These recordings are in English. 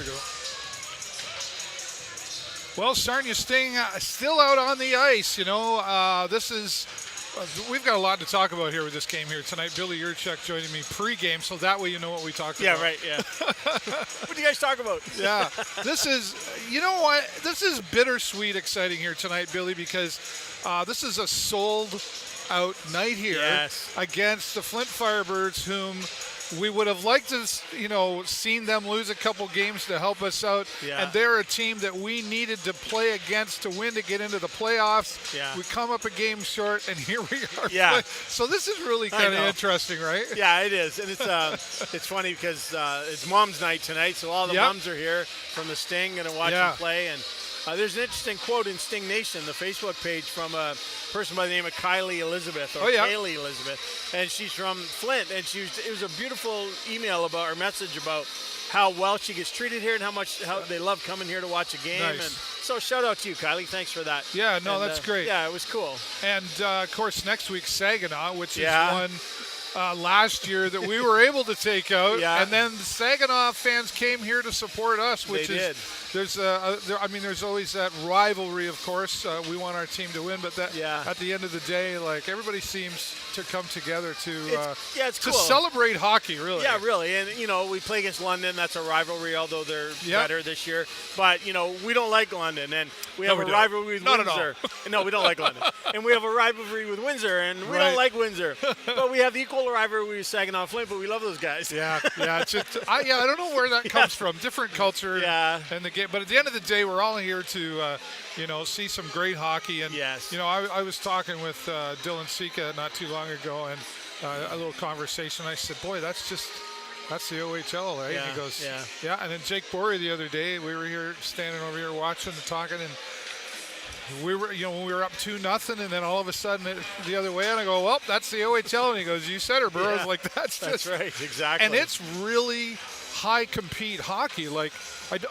we go. Well, Sarnia Sting still out on the ice. This is we've got a lot to talk about here with this game here tonight. Billy Yurchuk joining me pre-game, so that way you know what we talked about. Yeah, right, yeah. What do you guys talk about? Yeah, this is, you know what? This is bittersweet exciting here tonight, Billy, because this is a sold-out night here against the Flint Firebirds, whom we would have liked to, seen them lose a couple games to help us out. Yeah. And they're a team that we needed to play against to win to get into the playoffs. Yeah. We come up a game short, and here we are. Yeah. So this is really kind of interesting, right? Yeah, it is. And it's funny because it's Mom's night tonight, so all the moms are here from the Sting going to watch them play. And there's an interesting quote in Sting Nation, the Facebook page, from a person by the name of Kylie Elizabeth, or Kaylee Elizabeth, and she's from Flint. And it was a beautiful email about her message about how well she gets treated here and how they love coming here to watch a game. Nice. And so shout out to you, Kylie. Thanks for that. Yeah, no, that's great. Yeah, it was cool. And of course, next week Saginaw, which is one last year that we were able to take out, and then the Saginaw fans came here to support us, which there's always that rivalry, of course. We want our team to win, but at the end of the day, like, everybody seems to come together to cool. celebrate hockey, really. Yeah, really. And we play against London. That's a rivalry, although they're better this year. But we don't like London, and we have a rivalry with Windsor. No, we don't like London. And we have a rivalry with Windsor, and we don't like Windsor. But we have the equal rivalry with Saginaw Flint, but we love those guys. Yeah. I don't know where that comes from. Different culture and the game. But at the end of the day, we're all here to see some great hockey. And I was talking with Dylan Sika not too long ago, and a little conversation. I said, "Boy, that's the OHL, right?" And he goes, "Yeah." And then Jake Bory the other day, we were here standing over here watching and talking, and we were, when we were up 2-0, and then all of a sudden the other way, and I go, "Well, that's the OHL." And he goes, "You said it, Burrows." Yeah, like that's right, exactly. And it's really high compete hockey. Like,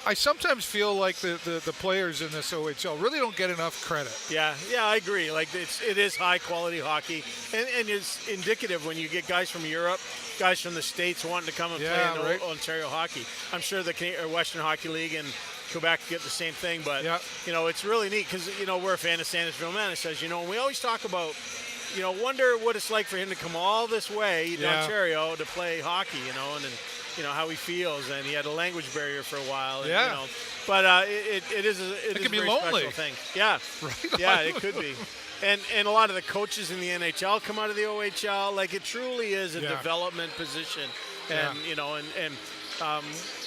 I sometimes feel like the players in this OHL really don't get enough credit. Yeah, I agree. Like, it is high quality hockey, and it's indicative when you get guys from Europe, guys from the States wanting to come and play in Ontario hockey. I'm sure the Western Hockey League and Quebec get the same thing, but it's really neat because we're a fan of Sandusville Man. It says, and we always talk about, wonder what it's like for him to come all this way to Ontario to play hockey, and then how he feels, and he had a language barrier for a while. And, but it is a can be very lonely. special thing. Yeah, right. Yeah, it could be. And a lot of the coaches in the NHL come out of the OHL. Like, it truly is a development position, and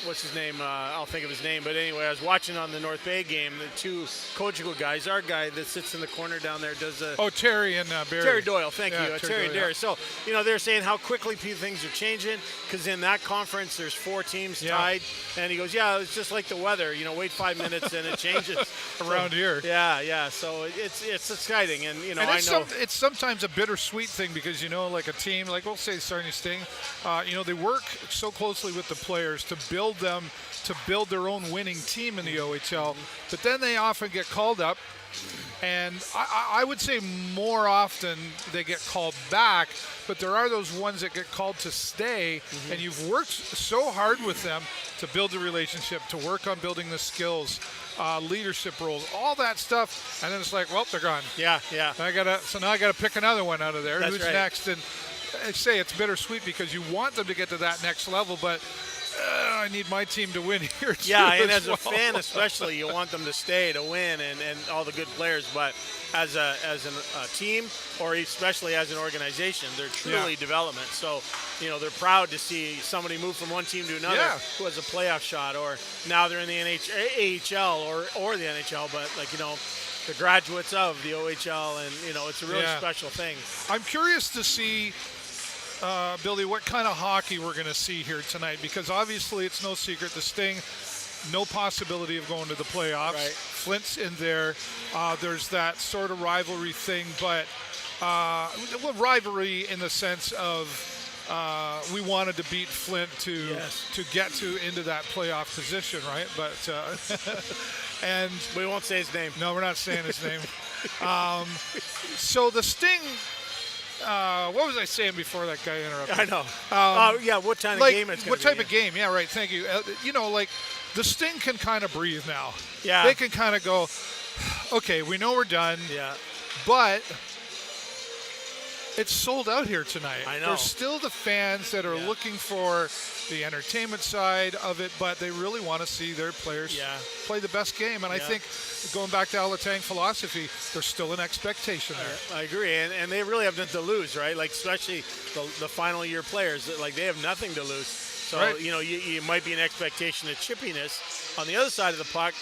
what's his name? I'll think of his name. But anyway, I was watching on the North Bay game, the two Cogeco guys. Our guy that sits in the corner down there does a... Oh, Terry and Barry. Terry Doyle, thank you. Terry and Doyle, Derry. So, they're saying how quickly things are changing, because in that conference there's 4 teams tied. And he goes, it's just like the weather. Wait 5 minutes and it changes. Around here. Yeah. So it's exciting. And, and I know... it's sometimes a bittersweet thing because, like a team, like we'll say Sarnia Sting, they work so closely with the players to build them to build their own winning team in the OHL, but then they often get called up, and I would say more often they get called back, but there are those ones that get called to stay, and you've worked so hard with them to build the relationship, to work on building the skills, leadership roles, all that stuff, and then it's like, well, they're gone. Yeah. So now I gotta pick another one out of there. That's Who's right. next? And I say it's bittersweet because you want them to get to that next level, but I need my team to win here too. Yeah, and as a fan especially, you want them to stay, to win, and all the good players. But as a team, or especially as an organization, they're truly development. So, they're proud to see somebody move from one team to another who has a playoff shot, or now they're in the AHL or the NHL, but the graduates of the OHL, and it's a really special thing. I'm curious to see, Billy, what kind of hockey we're going to see here tonight, because obviously it's no secret the Sting, no possibility of going to the playoffs. Right. Flint's in there. There's that sort of rivalry thing, but rivalry in the sense of we wanted to beat Flint to get into that playoff position, right? But and we won't say his name. No, we're not saying his name. So the Sting. What was I saying before that guy interrupted? I know. What kind of game it's going to be? What type of game? Yeah, right. Thank you. the Sting can kind of breathe now. Yeah. They can kind of go, okay, we know we're done. Yeah. But it's sold out here tonight. I know. There's still the fans that are looking for the entertainment side of it, but they really want to see their players play the best game. And I think going back to Alatang philosophy, there's still an expectation there. I agree. And they really have nothing to lose, right? Like, especially the final year players, like, they have nothing to lose. So, you might be an expectation of chippiness. On the other side of the puck,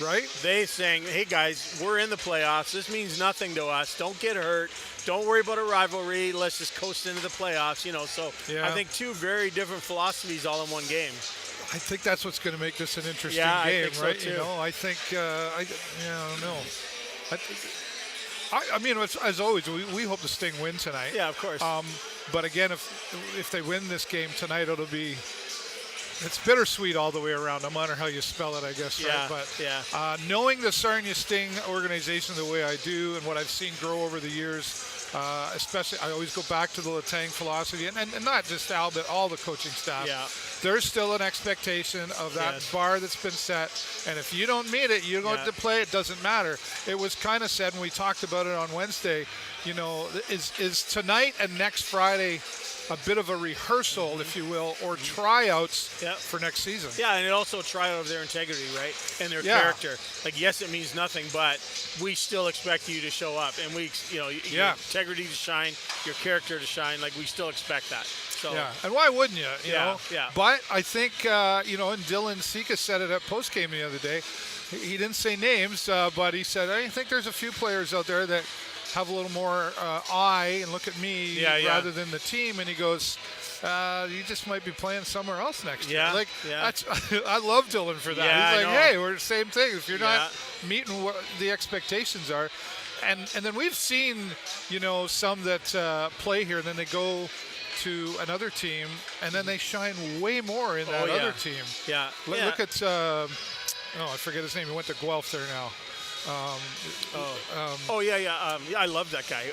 they saying, hey, guys, we're in the playoffs. This means nothing to us. Don't get hurt. Don't worry about a rivalry. Let's just coast into the playoffs, So I think two very different philosophies all in one game. I think that's what's going to make this an interesting game, I think right? So too. I think, I don't know. I mean, as always, we hope the Sting win tonight. Yeah, of course. But again, if they win this game tonight, it'll be. It's bittersweet all the way around, no matter how you spell it, I guess, right? But knowing the Sarnia Sting organization the way I do and what I've seen grow over the years, especially I always go back to the Letang philosophy, and not just Al, but all the coaching staff. Yeah. There's still an expectation of that bar that's been set, and if you don't meet it, you don't get to play. It doesn't matter. It was kind of said when we talked about it on Wednesday, is tonight and next Friday a bit of a rehearsal, if you will, or tryouts for next season. Yeah, and it also a tryout of their integrity, right, and their character. Like, yes, it means nothing, but we still expect you to show up, and your integrity to shine, your character to shine. Like, we still expect that. So, and why wouldn't you? You know? Yeah. But I think and Dylan Sika said it at postgame the other day. He didn't say names, but he said, I think there's a few players out there that have a little more eye and look at me rather than the team. And he goes, you just might be playing somewhere else next year. That's, I love Dylan for that. Yeah, he's like, hey, we're the same thing. If you're not meeting what the expectations are. And then we've seen, some that play here and then they go to another team and then they shine way more in that other team. Yeah. Look at, I forget his name. He went to Guelph there now. I love that guy.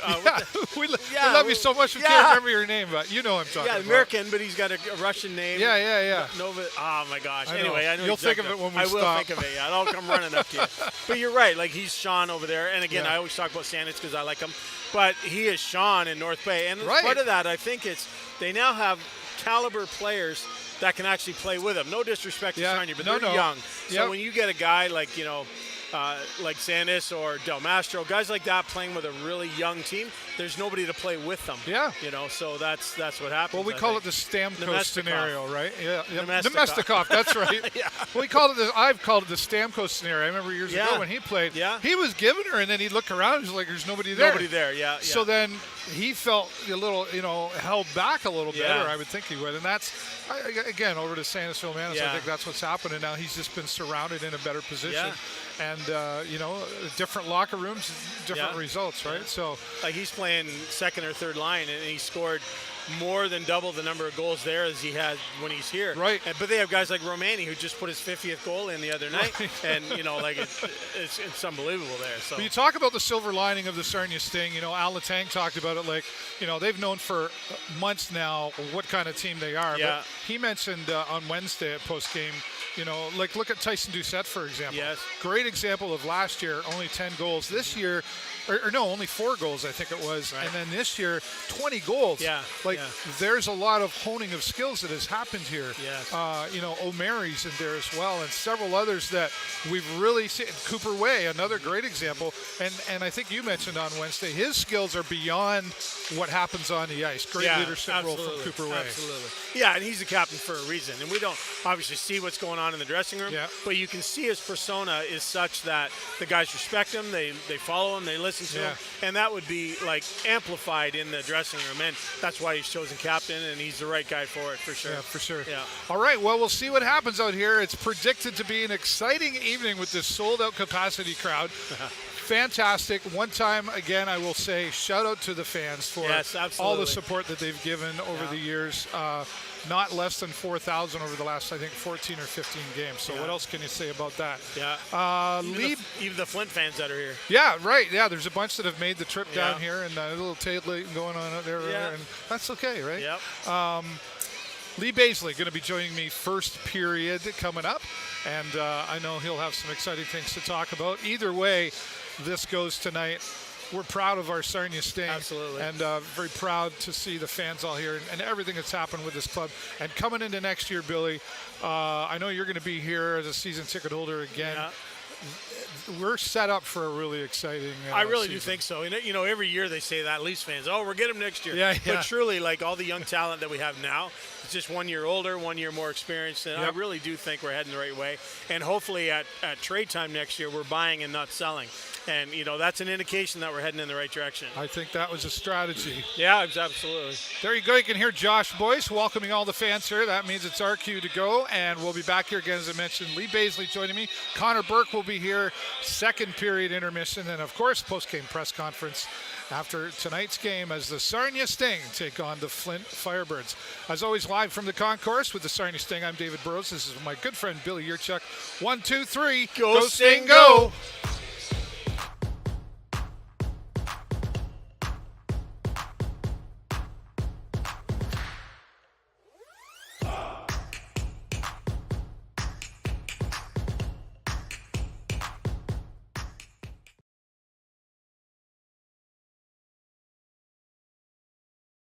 We love you so much we can't remember your name, but you know what I'm talking about. American, but he's got a Russian name. Yeah. Nova. Oh my gosh. I anyway, I know you'll think of it when we stop. I will think of it. Yeah, I'll come running up to you. But you're right. Like, he's Sean over there, and again, I always talk about Sandwich because I like him, but he is Sean in North Bay, and part of that, I think they now have caliber players that can actually play with him. No disrespect to Sarnia, but they're young. So when you get a guy like like Sandis or Del Mastro, guys like that playing with a really young team, there's nobody to play with them. Yeah. So that's what happens. Well, we call it the Stamkos scenario, right? Yeah. Nemestikov. That's right. We called it I've called it the Stamkos scenario. I remember years ago when he played. Yeah. He was giving her, and then he'd look around, and he's like, "There's nobody there." Nobody there. Yeah. So then he felt a little, held back a little bit, or I would think he would, and that's again over to Sandisville, man. I think that's what's happened, and now he's just been surrounded in a better position. Yeah. And, different locker rooms, different results, right? So, like, he's playing second or third line, and he scored more than double the number of goals there as he had when he's here. Right. But they have guys like Romani who just put his 50th goal in the other night, and it's unbelievable there. So but you talk about the silver lining of the Sarnia Sting. Al Letang talked about it like, they've known for months now what kind of team they are. Yeah. But he mentioned on Wednesday at post game. Look at Tyson Doucette, for example. Yes. Great example of last year, only 10 goals. This year, only 4 goals, I think it was. Right. And then this year, 20 goals. Yeah. There's a lot of honing of skills that has happened here. Yes. O'Mary's in there as well, and several others that we've really seen. Cooper Way, another great example. And I think you mentioned on Wednesday, his skills are beyond what happens on the ice. Great leadership role from Cooper Way. Absolutely. Yeah, and he's the captain for a reason. And we don't obviously see what's going on in the dressing room, but you can see his persona is such that the guys respect him, they follow him, they listen to him, and that would be amplified in the dressing room, and that's why he's chosen captain, and he's the right guy for it, for sure. Yeah, for sure. Yeah. All right, well, we'll see what happens out here. It's predicted to be an exciting evening with this sold-out capacity crowd. Fantastic. One time, again, I will say shout out to the fans for all the support that they've given over the years. Not less than 4,000 over the last, I think, 14 or 15 games. So what else can you say about that? Yeah. Even the Flint fans that are here. Yeah, right. Yeah, there's a bunch that have made the trip down here, and a little tailgating going on out there. And that's okay, right? Yep. Lee Baisley going to be joining me first period coming up. and I know he'll have some exciting things to talk about. Either way this goes tonight, we're proud of our Sarnia Sting. Absolutely. And very proud to see the fans all here and everything that's happened with this club. And coming into next year, Billy, I know you're going to be here as a season ticket holder again. Yeah. We're set up for a really exciting I really season. do think so. And, you know, every year they say that, Leafs fans, we'll get them next year. Yeah. But truly, like all the young talent that we have now, it's just 1 year older, 1 year more experienced. And Yep. I really do think we're heading the right way. And hopefully at trade time next year, we're buying and not selling. And, you know, that's an indication that we're heading in the right direction. I think that was a strategy. Yeah, absolutely. There you go. You can hear Josh Boyce welcoming all the fans here. That means it's our cue to go, and we'll be back here again, as I mentioned. Lee Baisley joining me. Connor Burke will be here. Second period intermission, and of course, post-game press conference after tonight's game as the Sarnia Sting take on the Flint Firebirds. As always, live from the concourse with the Sarnia Sting, I'm David Burrows. This is my good friend Billy Yurchuk. 1, 2, 3. Go Sting, go!